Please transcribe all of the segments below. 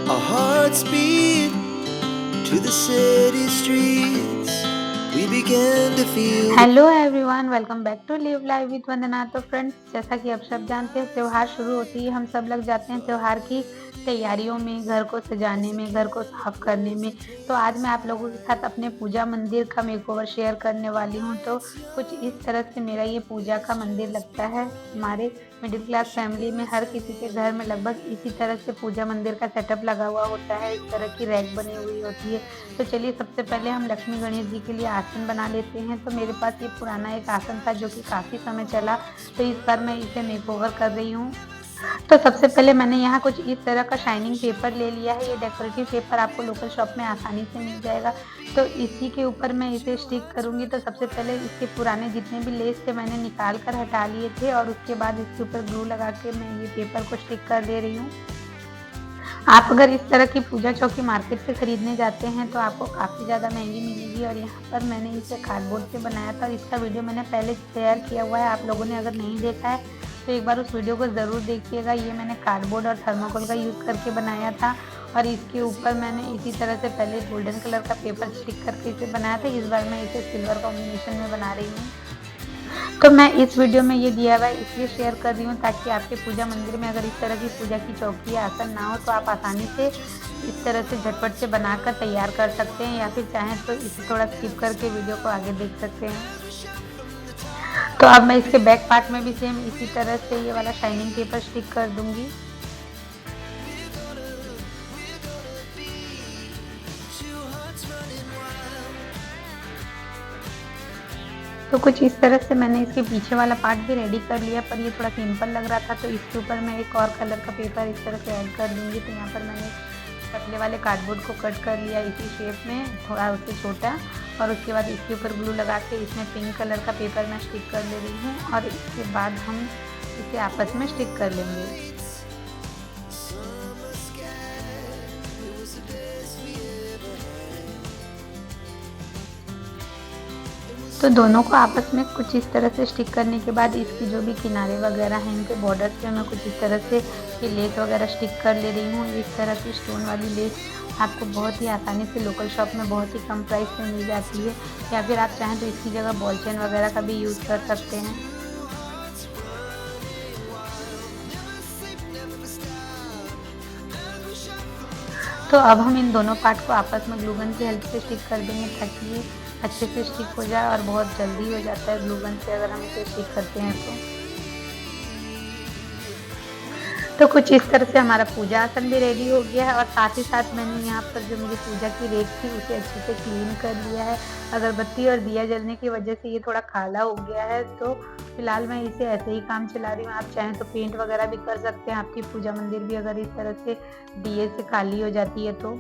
Our hearts beat to the city streets. We began to feel hello everyone, welcome back to live live with Vandana. तो friends, जैसा कि आप सब जानते हैं, त्योहार शुरू होते ही हम सब लग जाते हैं त्योहार की तैयारियों में, घर को सजाने में, घर को साफ करने में। तो आज मैं आप लोगों के साथ अपने पूजा मंदिर का मेकओवर शेयर करने वाली हूं। तो कुछ इस तरह से मेरा ये पूजा का मंदिर लगता है। हमारे मिडिल क्लास फैमिली में हर किसी के घर में लगभग इसी तरह से पूजा मंदिर का सेटअप लगा हुआ होता है। इस तरह की रैक बनी हुई होती है। तो चलिए, सबसे पहले हम लक्ष्मी गणेश जी के लिए आसन बना लेते हैं। तो मेरे पास ये पुराना एक आसन था जो कि काफ़ी समय चला, तो इस बार मैं इसे मेकओवर कर रही हूँ। तो सबसे पहले मैंने यहाँ कुछ इस तरह का शाइनिंग पेपर ले लिया है। ये डेकोरेटिव पेपर आपको लोकल शॉप में आसानी से मिल जाएगा। तो इसी के ऊपर मैं इसे स्टिक करूँगी। तो सबसे पहले इसके पुराने जितने भी लेस थे मैंने निकाल कर हटा लिए थे, और उसके बाद इसके ऊपर ग्लू लगा के मैं ये पेपर को स्टिक कर दे रही हूँ। आप अगर इस तरह की पूजा चौकी मार्केट से खरीदने जाते हैं तो आपको काफ़ी ज़्यादा महंगी मिलेगी। और यहाँ पर मैंने इसे कार्डबोर्ड से बनाया था, और इसका वीडियो मैंने पहले शेयर किया हुआ है। आप लोगों ने अगर नहीं देखा है तो एक बार उस वीडियो को ज़रूर देखिएगा। ये मैंने कार्डबोर्ड और थर्माकोल का यूज़ करके बनाया था, और इसके ऊपर मैंने इसी तरह से पहले गोल्डन कलर का पेपर स्टिक करके इसे बनाया था। इस बार मैं इसे सिल्वर कॉम्बिनेशन में बना रही हूँ। तो मैं इस वीडियो में ये DIY इसलिए शेयर कर रही हूँ ताकि आपके पूजा मंदिर में अगर इस तरह की पूजा की चौकी या आसन ना हो तो आप आसानी से इस तरह से झटपट से बनाकर तैयार कर सकते हैं, या फिर चाहें तो इसे थोड़ा स्किप करके वीडियो को आगे देख सकते हैं। तो अब मैं इसके बैक पार्ट में भी सेम इसी तरह से ये वाला शाइनिंग पेपर स्टिक कर दूंगी। तो कुछ इस तरह से मैंने इसके पीछे वाला पार्ट भी रेडी कर लिया, पर ये थोड़ा सिंपल लग रहा था तो इसके ऊपर मैं एक और कलर का पेपर इस तरह से ऐड कर दूंगी। तो यहाँ पर मैंने पतले वाले कार्डबोर्ड को कट कर लिया इसी शेप में, थोड़ा उससे छोटा, और उसके बाद इसके ऊपर ग्लू लगा के इसमें पिंक कलर का पेपर मैं स्टिक कर ले रही हूँ, और इसके बाद हम इसे आपस में स्टिक कर लेंगे। तो दोनों को आपस में कुछ इस तरह से स्टिक करने के बाद इसकी जो भी किनारे वगैरह हैं, इनके बॉर्डर्स पे मैं कुछ इस तरह से ये लेस वगैरह स्टिक कर ले रही हूँ। इस तरह की स्टोन वाली लेस आपको बहुत ही आसानी से लोकल शॉप में बहुत ही कम प्राइस में मिल जाती है, या फिर आप चाहें तो इसकी जगह बॉल चेन वगैरह का भी यूज़ कर सकते हैं। तो अब हम इन दोनों पार्ट को आपस में ग्लू गन की हेल्प से स्टिक कर देंगे ताकि ये अच्छे से स्टिक हो जाए, और बहुत जल्दी हो जाता है ग्लू गन से अगर हम इसे स्टिक करते हैं तो कुछ इस तरह से हमारा पूजा आसन भी रेडी हो गया है, और साथ ही साथ मैंने यहाँ पर जो मेरी पूजा की रेक थी उसे अच्छे से क्लीन कर लिया है। अगरबत्ती और दिया जलने की वजह से ये थोड़ा काला हो गया है, तो फिलहाल मैं इसे ऐसे ही काम चला रही हूँ। आप चाहें तो पेंट वगैरह भी कर सकते हैं। आपकी पूजा मंदिर भी अगर इस तरह से दिए से काली हो जाती है तो।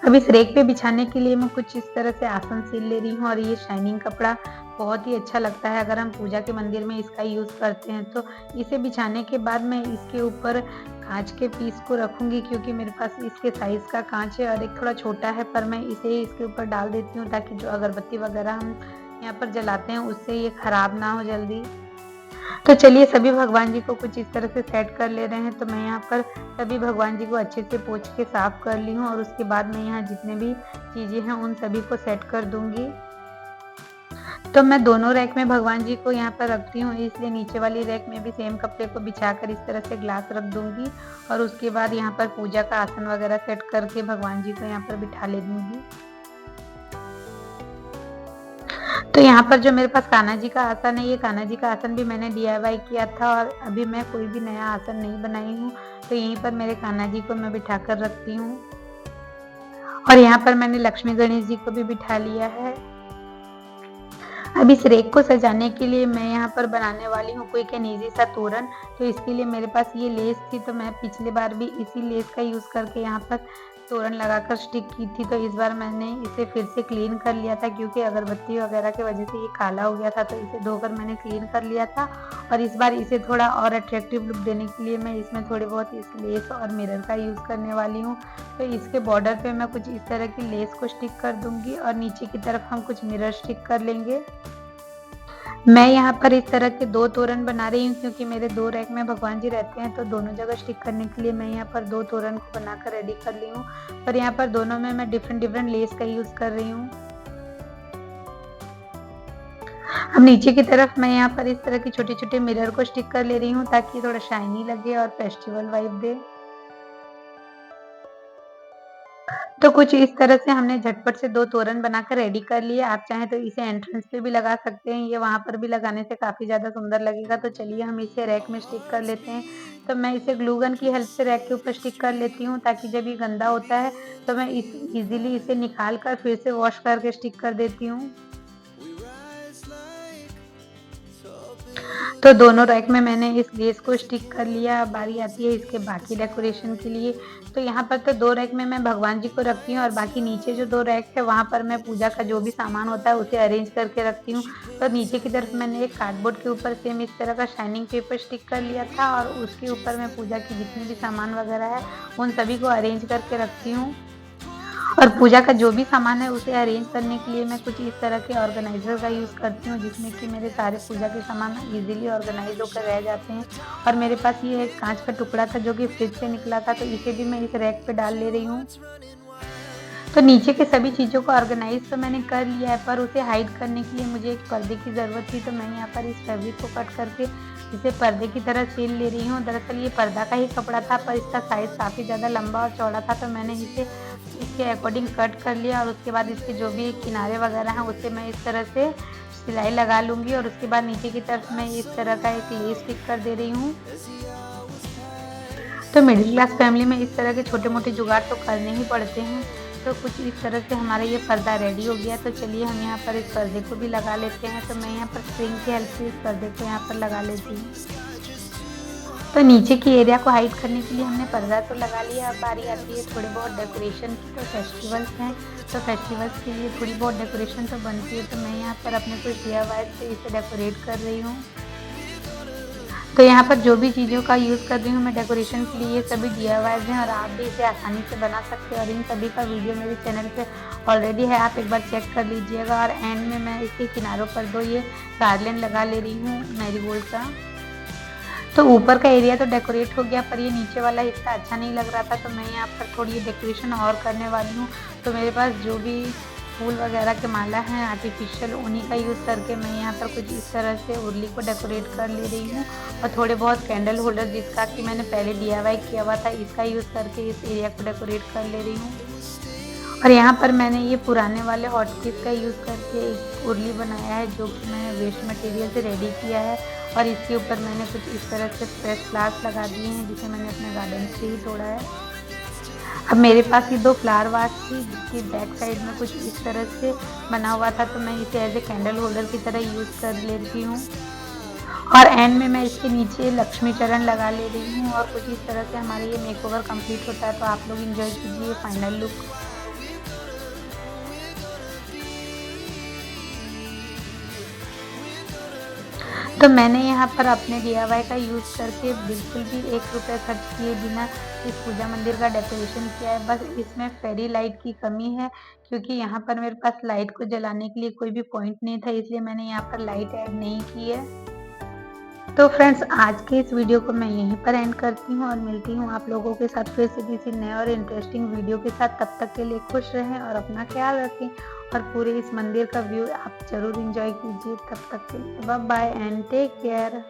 अब इस रेक पे बिछाने के लिए मैं कुछ इस तरह से आसन सील ले रही हूँ, और ये शाइनिंग कपड़ा बहुत ही अच्छा लगता है अगर हम पूजा के मंदिर में इसका यूज़ करते हैं। तो इसे बिछाने के बाद मैं इसके ऊपर कांच के पीस को रखूँगी, क्योंकि मेरे पास इसके साइज़ का कांच है और एक थोड़ा छोटा है, पर मैं इसे इसके ऊपर डाल देती हूँ ताकि जो अगरबत्ती वगैरह हम यहाँ पर जलाते हैं उससे ये ख़राब ना हो जल्दी। तो चलिए, सभी भगवान जी को कुछ इस तरह से सेट कर ले रहे हैं। तो मैं यहाँ पर सभी भगवान जी को अच्छे से पोंछ के साफ कर ली हूँ, और उसके बाद मैं यहाँ जितने भी चीज़ें हैं उन सभी को सेट कर दूंगी। तो मैं दोनों रैक में भगवान जी को यहाँ पर रखती हूँ, इसलिए नीचे वाली रैक में भी सेम कपड़े को बिछाकर इस तरह से ग्लास रख दूंगी, और उसके बाद यहाँ पर पूजा का आसन वगैरह सेट करके भगवान जी को यहाँ पर बिठा ले दूंगी। तो यहाँ पर जो मेरे पास कान्हा जी का आसन है, ये कान्हा जी का आसन भी मैंने DIY किया था, और अभी मैं कोई भी नया आसन नहीं बनाई हूँ। तो यहीं पर मेरे कान्हा जी को मैं बिठा कर रखती हूँ, और यहाँ पर मैंने लक्ष्मी गणेश जी को भी बिठा लिया है। अब इस रेक को सजाने के लिए मैं यहाँ पर बनाने वाली हूँ कोई एक ईजी सा तोरण। तो इसके लिए मेरे पास ये लेस थी, तो मैं पिछले बार भी इसी लेस का यूज़ करके यहाँ पर तोरण लगाकर स्टिक की थी। तो इस बार मैंने इसे फिर से क्लीन कर लिया था, क्योंकि अगरबत्ती वगैरह की वजह से ये काला हो गया था, तो इसे धोकर मैंने क्लीन कर लिया था। और इस बार इसे थोड़ा और अट्रैक्टिव लुक देने के लिए मैं इसमें थोड़ी बहुत इस लेस और मिरर का यूज़ करने वाली हूँ। तो इसके बॉर्डर पे मैं कुछ इस तरह की लेस को स्टिक कर दूंगी, और नीचे की तरफ हम कुछ मिरर स्टिक कर लेंगे। मैं यहाँ पर इस तरह के 2 तोरण बना रही हूँ क्योंकि मेरे 2 रैक में भगवान जी रहते हैं, तो दोनों जगह स्टिक करने के लिए मैं यहाँ पर 2 तोरण को बनाकर रेडी कर ली हूँ। और यहाँ पर दोनों में मैं डिफरेंट लेस का यूज़ कर रही हूँ। अब नीचे की तरफ मैं यहाँ पर इस तरह के छोटे-छोटे मिरर को स्टिक कर ले रही हूँ ताकि थोड़ा शाइनी लगे और फेस्टिवल वाइब दे। तो कुछ इस तरह से हमने झटपट से 2 तोरण बनाकर रेडी कर लिए। आप चाहें तो इसे एंट्रेंस पे भी लगा सकते हैं, ये वहाँ पर भी लगाने से काफ़ी ज़्यादा सुंदर लगेगा। तो चलिए हम इसे रैक में स्टिक कर लेते हैं। तो मैं इसे ग्लू गन की हेल्प से रैक के ऊपर स्टिक कर लेती हूँ ताकि जब ये गंदा होता है तो मैं इज़िली इसे निकाल कर फिर से वॉश करके स्टिक कर देती हूँ। तो दोनों रैक में मैंने इस लेस को स्टिक कर लिया। अब बारी आती है इसके बाकी डेकोरेशन के लिए। तो यहाँ पर तो 2 रैक में मैं भगवान जी को रखती हूँ और बाकी नीचे जो 2 रैक है वहाँ पर मैं पूजा का जो भी सामान होता है उसे अरेंज करके रखती हूँ। तो नीचे की तरफ मैंने एक कार्डबोर्ड के ऊपर सेम इस तरह का शाइनिंग पेपर स्टिक कर लिया था और उसके ऊपर मैं पूजा की जितनी भी सामान वगैरह है उन सभी को अरेंज करके रखती हूँ। और पूजा का जो भी सामान है उसे अरेंज करने के लिए मैं कुछ इस तरह के ऑर्गेनाइज़र का यूज़ करती हूँ जिसमें कि मेरे सारे पूजा के सामान इजीली ऑर्गेनाइज होकर रह जाते हैं। और मेरे पास ये एक कांच का टुकड़ा था जो कि फ्रिज से निकला था, तो इसे भी मैं इस रैक पे डाल ले रही हूँ। तो नीचे के सभी चीज़ों को ऑर्गेनाइज़ तो मैंने कर लिया है, पर उसे हाइड करने के लिए मुझे एक पर्दे की ज़रूरत थी, तो मैं यहाँ पर इस फैब्रिक को कट करके इसे पर्दे की तरह सिल ले रही हूँ। दरअसल ये पर्दा का ही कपड़ा था, पर इसका साइज़ काफ़ी ज़्यादा लंबा और चौड़ा था, तो मैंने इसे इसके अकॉर्डिंग कट कर लिया और उसके बाद इसके जो भी किनारे वगैरह हैं उसे मैं इस तरह से सिलाई लगा लूँगी और उसके बाद नीचे की तरफ मैं इस तरह का एक लेस स्टिक कर दे रही हूँ। तो मिडिल क्लास फैमिली में इस तरह के छोटे-मोटे जुगाड़ तो करने ही पड़ते हैं। तो कुछ इस तरह से हमारा ये पर्दा रेडी हो गया। तो चलिए हम यहाँ पर इस पर्दे को भी लगा लेते हैं। तो मैं यहाँ पर स्प्रिंग की हेल्प से इस पर्दे को यहाँ पर लगा लेती हूँ। तो नीचे की एरिया को हाइड करने के लिए हमने पर्दा तो लगा लिया। अब बारी आती है थोड़ी बहुत डेकोरेशन की। तो फेस्टिवल्स हैं, तो फेस्टिवल्स के लिए थोड़ी बहुत डेकोरेशन तो बनती है। तो मैं यहाँ पर अपने कुछ DIY से इसे डेकोरेट कर रही हूँ। तो यहाँ पर जो भी चीज़ों का यूज़ कर रही हूँ मैं डेकोरेशन के लिए, ये सभी DIYs हैं और आप भी इसे आसानी से बना सकते हो। और इन सभी का वीडियो मेरे चैनल पे ऑलरेडी है, आप एक बार चेक कर लीजिएगा। और एंड में मैं इसके किनारों पर 2 ये गार्लैंड लगा ले रही हूँ मैरीगोल्ड का। तो ऊपर का एरिया तो डेकोरेट हो गया, पर ये नीचे वाला हिस्सा अच्छा नहीं लग रहा था, तो मैं यहाँ पर थोड़ी डेकोरेशन और करने वाली हूँ। तो मेरे पास जो भी फूल वगैरह के माला हैं आर्टिफिशियल, उन्हीं का यूज़ करके मैं यहाँ पर कुछ इस तरह से उर्ली को डेकोरेट कर ले रही हूँ। और थोड़े बहुत कैंडल होल्डर जिसका कि मैंने पहले DIY किया हुआ था, इसका यूज़ करके इस एरिया को डेकोरेट कर ले रही हूँ। और यहाँ पर मैंने ये पुराने वाले हॉटकेस का यूज़ करके एक उर्ली बनाया है जो कि मैंने वेस्ट मटेरियल से रेडी किया है। और इसके ऊपर मैंने कुछ इस तरह से फ्रेश फ्लावर्स लगा दिए हैं जिसे मैंने अपने गार्डन से ही तोड़ा है। अब मेरे पास ये 2 फ्लावर वास थी जिसकी बैक साइड में कुछ इस तरह से बना हुआ था, तो मैं इसे एज ए कैंडल होल्डर की तरह यूज़ कर लेती हूँ। और एंड में मैं इसके नीचे लक्ष्मी चरण लगा ले रही हूँ और कुछ इस तरह से हमारा ये मेकओवर कंप्लीट होता है। तो आप लोग एंजॉय कीजिए फाइनल लुक। तो मैंने यहाँ पर अपने DIY का यूज़ करके बिल्कुल भी 1 रुपया खर्च किए बिना इस पूजा मंदिर का डेकोरेशन किया है। बस इसमें फेरी लाइट की कमी है क्योंकि यहाँ पर मेरे पास लाइट को जलाने के लिए कोई भी पॉइंट नहीं था, इसलिए मैंने यहाँ पर लाइट ऐड नहीं की है। तो फ्रेंड्स आज के इस वीडियो को मैं यहीं पर एंड करती हूँ और मिलती हूँ आप लोगों के साथ फिर से किसी नए और इंटरेस्टिंग वीडियो के साथ। तब तक के लिए खुश रहें और अपना ख्याल रखें और पूरे इस मंदिर का व्यू आप ज़रूर एंजॉय कीजिए। तब तक के लिए bye bye and take care.